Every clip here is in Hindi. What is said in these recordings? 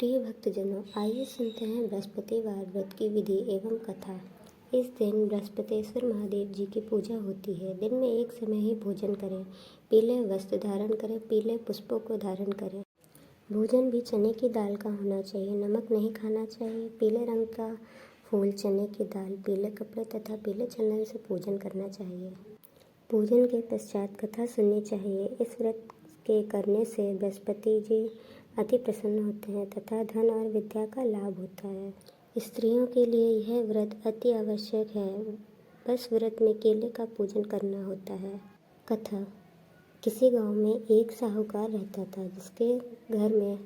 प्रिय भक्तजनों, आइए सुनते हैं बृहस्पतिवार व्रत की विधि एवं कथा। इस दिन बृहस्पतिश्वर महादेव जी की पूजा होती है। दिन में एक समय ही भोजन करें, पीले वस्त्र धारण करें, पीले पुष्पों को धारण करें। भोजन भी चने की दाल का होना चाहिए, नमक नहीं खाना चाहिए। पीले रंग का फूल, चने की दाल, पीले कपड़े तथा पीले चंदन से पूजन करना चाहिए। पूजन के पश्चात कथा सुननी चाहिए। इस व्रत के करने से बृहस्पति जी अति प्रसन्न होते हैं तथा धन और विद्या का लाभ होता है। स्त्रियों के लिए यह व्रत अति आवश्यक है। बस व्रत में केले का पूजन करना होता है। कथा। किसी गांव में एक साहूकार रहता था, जिसके घर में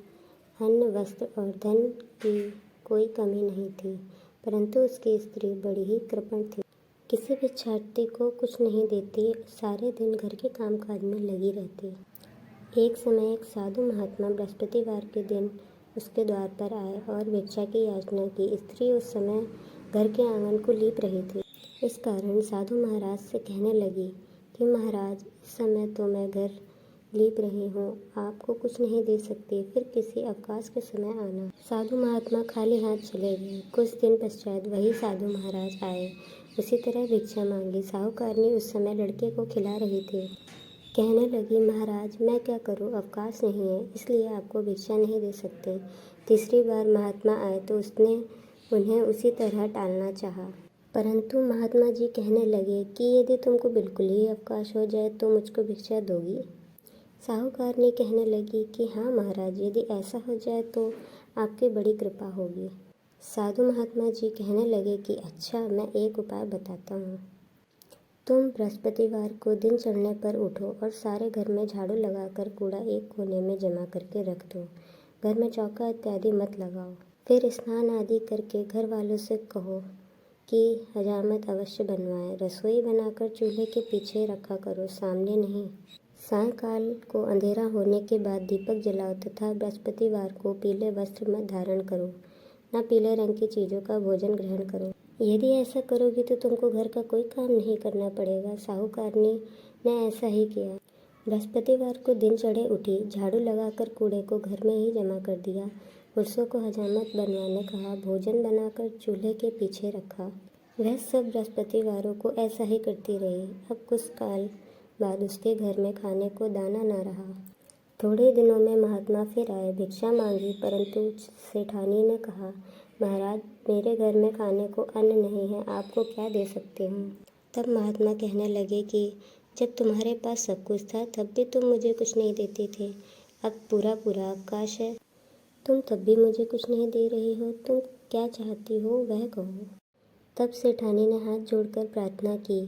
अन्न, वस्त्र और धन की कोई कमी नहीं थी, परंतु उसकी स्त्री बड़ी ही कृपण थी। किसी भिक्षार्थी को कुछ नहीं देती, सारे दिन घर के कामकाज में लगी रहती। एक समय एक साधु महात्मा बृहस्पतिवार के दिन उसके द्वार पर आए और भिक्षा की याचना की। स्त्री उस समय घर के आंगन को लीप रही थी। इस कारण साधु महाराज से कहने लगी कि महाराज, इस समय तो मैं घर लीप रही हूँ, आपको कुछ नहीं दे सकती, फिर किसी अवकाश के समय आना। साधु महात्मा खाली हाथ चले गए। कुछ दिन पश्चात वही साधु महाराज आए, उसी तरह भिक्षा मांगी। साहूकारनी उस समय लड़के को खिला रही थी। कहने लगी, महाराज, मैं क्या करूं, अवकाश नहीं है, इसलिए आपको भिक्षा नहीं दे सकते। तीसरी बार महात्मा आए तो उसने उन्हें उसी तरह टालना चाहा, परंतु महात्मा जी कहने लगे कि यदि तुमको बिल्कुल ही अवकाश हो जाए तो मुझको भिक्षा दोगी। साहूकारनी कहने लगी कि हाँ महाराज, यदि ऐसा हो जाए तो आपकी बड़ी कृपा होगी। साधु महात्मा जी कहने लगे कि अच्छा, मैं एक उपाय बताता हूँ। तुम बृहस्पतिवार को दिन चढ़ने पर उठो और सारे घर में झाड़ू लगाकर कूड़ा एक कोने में जमा करके रख दो। घर में चौका इत्यादि मत लगाओ। फिर स्नान आदि करके घर वालों से कहो कि हजामत अवश्य बनवाएं। रसोई बनाकर चूल्हे के पीछे रखा करो, सामने नहीं। सायंकाल को अंधेरा होने के बाद दीपक जलाओ तथा बृहस्पतिवार को पीले वस्त्र मत धारण करो, न पीले रंग की चीज़ों का भोजन ग्रहण करो। यदि ऐसा करोगी तो तुमको घर का कोई काम नहीं करना पड़ेगा। साहूकारनी ने ऐसा ही किया। बृहस्पतिवार को दिन चढ़े उठी, झाड़ू लगाकर कूड़े को घर में ही जमा कर दिया। पुरुषों को हजामत बनवाने कहा, भोजन बनाकर चूल्हे के पीछे रखा। वह सब बृहस्पतिवारों को ऐसा ही करती रही। अब कुछ काल बाद उसके घर में खाने को दाना न रहा। थोड़े दिनों में महात्मा फिर आए, भिक्षा मांगी, परंतु सेठानी ने कहा, महाराज, मेरे घर में खाने को अन्न नहीं है, आपको क्या दे सकती हूँ। तब महात्मा कहने लगे कि जब तुम्हारे पास सब कुछ था तब भी तुम मुझे कुछ नहीं देती थी, अब पूरा पूरा अवकाश है, तुम तब भी मुझे कुछ नहीं दे रही हो। तुम क्या चाहती हो वह कहो। तब सेठानी ने हाथ जोड़कर प्रार्थना की,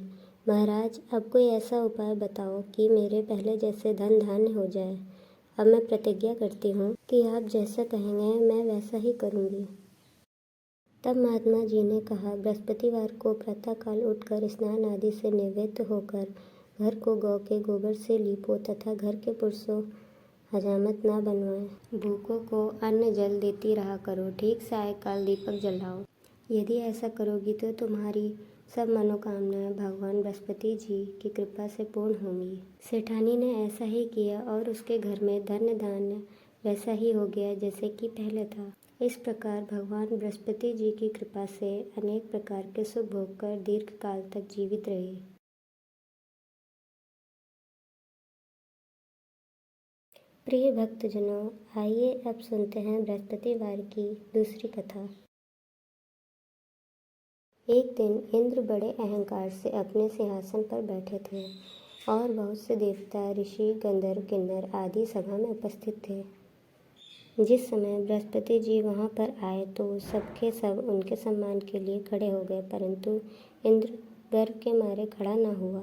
महाराज, अब कोई ऐसा उपाय बताओ कि मेरे पहले जैसे धन धान्य हो जाए। अब मैं प्रतिज्ञा करती हूँ कि आप जैसा कहेंगे मैं वैसा ही करूँगी। तब महात्मा जी ने कहा, बृहस्पतिवार को प्रातःकाल उठकर स्नान आदि से निवृत्त होकर घर को गौ के गोबर से लीपो तथा घर के पुरुषों हजामत न बनवाएं। भूखों को अन्न जल देती रहा करो। ठीक सायंकाल दीपक जलाओ। यदि ऐसा करोगी तो तुम्हारी सब मनोकामनाएं भगवान बृहस्पति जी की कृपा से पूर्ण होंगी। सेठानी ने ऐसा ही किया और उसके घर में धन्य धान्य वैसा ही हो गया जैसे कि पहले था। इस प्रकार भगवान बृहस्पति जी की कृपा से अनेक प्रकार के सुख भोग कर दीर्घ काल तक जीवित रहे। प्रिय भक्तजनों, आइए अब सुनते हैं बृहस्पतिवार की दूसरी कथा। एक दिन इंद्र बड़े अहंकार से अपने सिंहासन पर बैठे थे और बहुत से देवता, ऋषि, गंधर्व, किन्नर आदि सभा में उपस्थित थे। जिस समय बृहस्पति जी वहाँ पर आए तो सबके सब उनके सम्मान के लिए खड़े हो गए, परंतु इंद्र गर्व के मारे खड़ा न हुआ।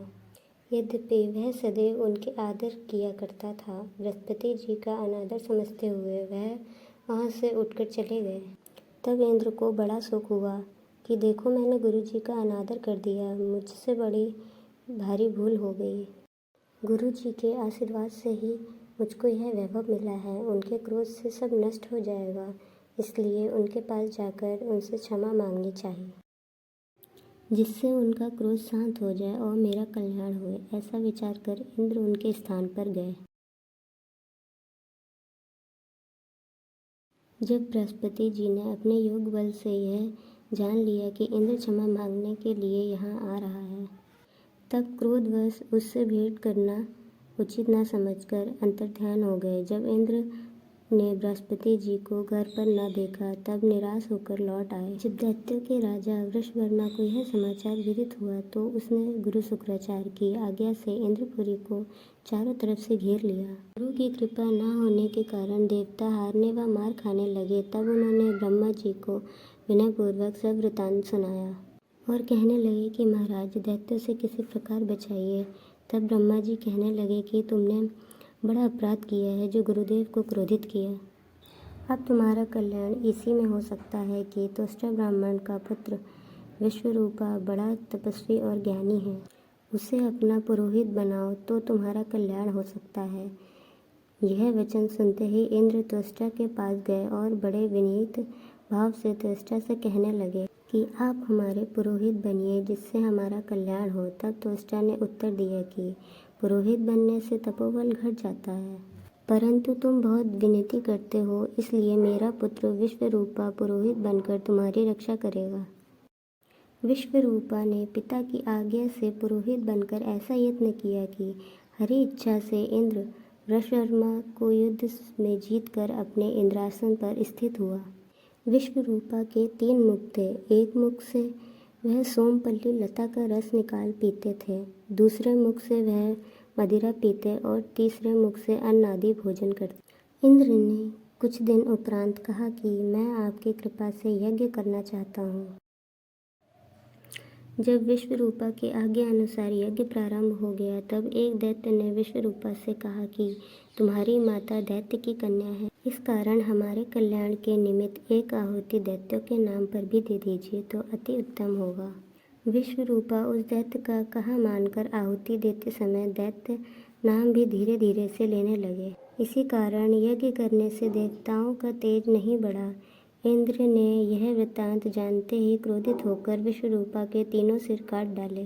यद्यपि वह सदैव उनके आदर किया करता था, बृहस्पति जी का अनादर समझते हुए वह वहाँ से उठकर चले गए। तब इंद्र को बड़ा शोक हुआ कि देखो, मैंने गुरु जी का अनादर कर दिया, मुझसे बड़ी भारी भूल हो गई। गुरु जी के आशीर्वाद से ही मुझको यह वैभव मिला है। उनके क्रोध से सब नष्ट हो जाएगा, इसलिए उनके पास जाकर उनसे क्षमा मांगनी चाहिए, जिससे उनका क्रोध शांत हो जाए और मेरा कल्याण हो। ऐसा विचार कर इंद्र उनके स्थान पर गए। जब बृहस्पति जी ने अपने योग बल से यह जान लिया कि इंद्र क्षमा मांगने के लिए यहाँ आ रहा है, तब क्रोधवश उससे भेंट करना उचित न समझकर अंतर्ध्यान हो गए। जब इंद्र ने बृहस्पति जी को घर पर न देखा, तब निराश होकर लौट आए। जब दैत्यों के राजा वृषवर्मा को यह समाचार विदित हुआ, तो उसने गुरु शुक्राचार्य की आज्ञा से इंद्रपुरी को चारों तरफ से घेर लिया। गुरु की कृपा न होने के कारण देवता हारने व मार खाने लगे। तब उन्होंने ब्रह्मा जी को विनयपूर्वक सब वृतांत सुनाया और कहने लगे कि महाराज, दैत्यों से किसी प्रकार बचाइए। तब ब्रह्मा जी कहने लगे कि तुमने बड़ा अपराध किया है, जो गुरुदेव को क्रोधित किया। अब तुम्हारा कल्याण इसी में हो सकता है कि त्वष्टा ब्राह्मण का पुत्र विश्वरूपा बड़ा तपस्वी और ज्ञानी है, उसे अपना पुरोहित बनाओ तो तुम्हारा कल्याण हो सकता है। यह वचन सुनते ही इंद्र त्वष्टा के पास गए और बड़े विनीत भाव से त्वष्टा से कहने लगे कि आप हमारे पुरोहित बनिए, जिससे हमारा कल्याण हो। तब त्वष्टा ने उत्तर दिया कि पुरोहित बनने से तपोबल घट जाता है, परंतु तुम बहुत विनती करते हो, इसलिए मेरा पुत्र विश्वरूपा पुरोहित बनकर तुम्हारी रक्षा करेगा। विश्वरूपा ने पिता की आज्ञा से पुरोहित बनकर ऐसा यत्न किया कि हरि इच्छा से इंद्र वृषवर्मा को युद्ध में जीतकर अपने इंद्रासन पर स्थित हुआ। विश्वरूपा के 3 मुख थे। एक मुख से वह सोमपल्ली लता का रस निकाल पीते थे, दूसरे मुख से वह मदिरा पीते और तीसरे मुख से अन्न आदि भोजन करते। इंद्र ने कुछ दिन उपरांत कहा कि मैं आपकी कृपा से यज्ञ करना चाहता हूँ। जब विश्वरूपा के आज्ञा अनुसार यज्ञ प्रारंभ हो गया, तब एक दैत्य ने विश्वरूपा से कहा कि तुम्हारी माता दैत्य की कन्या है, इस कारण हमारे कल्याण के निमित्त एक आहुति दैत्यों के नाम पर भी दे दीजिए तो अति उत्तम होगा। विश्वरूपा उस दैत्य का कहा मानकर आहुति देते समय दैत्य नाम भी धीरे धीरे से लेने लगे। इसी कारण यज्ञ करने से देवताओं का तेज नहीं बढ़ा। इंद्र ने यह वृत्तांत जानते ही क्रोधित होकर विश्वरूपा के 3 सिर काट डाले।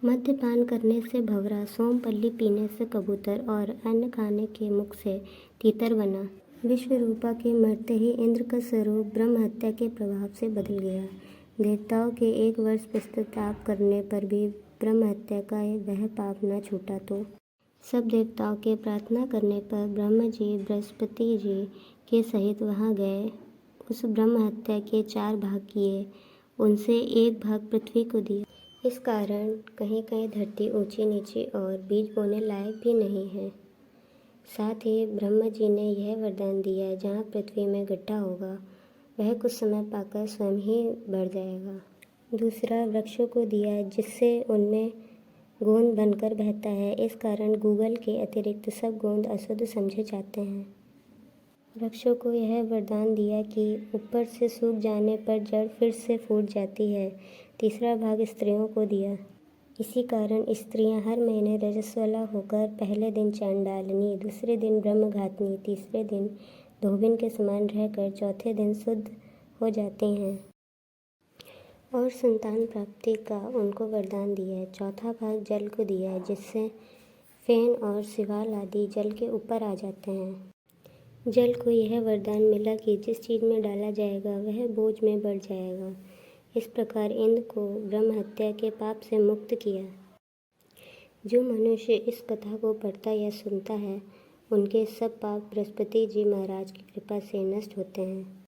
मद्यपान करने से भंवरा, सोमपल्ली पीने से कबूतर और अन्न खाने के मुख से तीतर बना। विश्वरूपा के मरते ही इंद्र का स्वरूप ब्रह्म हत्या के प्रभाव से बदल गया। देवताओं के 1 वर्ष पश्चाताप करने पर भी ब्रह्म हत्या का वह पाप न छूटा, तो सब देवताओं के प्रार्थना करने पर ब्रह्म जी बृहस्पति जी के सहित वहाँ गए। उस ब्रह्म हत्या के 4 भाग किए, उनसे 1 भाग पृथ्वी को दिया। इस कारण कहीं कहीं धरती ऊंची नीची और बीज बोने लायक भी नहीं है। साथ ही ब्रह्मा जी ने यह वरदान दिया, जहाँ पृथ्वी में गड्ढा होगा वह कुछ समय पाकर स्वयं ही बढ़ जाएगा। दूसरा, वृक्षों को दिया, जिससे उनमें गोंद बनकर बहता है। इस कारण गूगल के अतिरिक्त सब गोंद अशुद्ध समझे जाते हैं। वृक्षों को यह वरदान दिया कि ऊपर से सूख जाने पर जड़ फिर से फूट जाती है। तीसरा भाग स्त्रियों को दिया। इसी कारण स्त्रियां हर महीने रजस्वला होकर पहले दिन चांडालिनी, दूसरे दिन ब्रह्मघातिनी, तीसरे दिन धोबिन के समान रहकर चौथे दिन शुद्ध हो जाती हैं और संतान प्राप्ति का उनको वरदान दिया। चौथा भाग जल को दिया, जिससे फेन और शिवाल आदि जल के ऊपर आ जाते हैं। जल को यह वरदान मिला कि जिस चीज़ में डाला जाएगा वह बोझ में बढ़ जाएगा। इस प्रकार इंद्र को ब्रह्म हत्या के पाप से मुक्त किया। जो मनुष्य इस कथा को पढ़ता या सुनता है, उनके सब पाप बृहस्पति जी महाराज की कृपा से नष्ट होते हैं।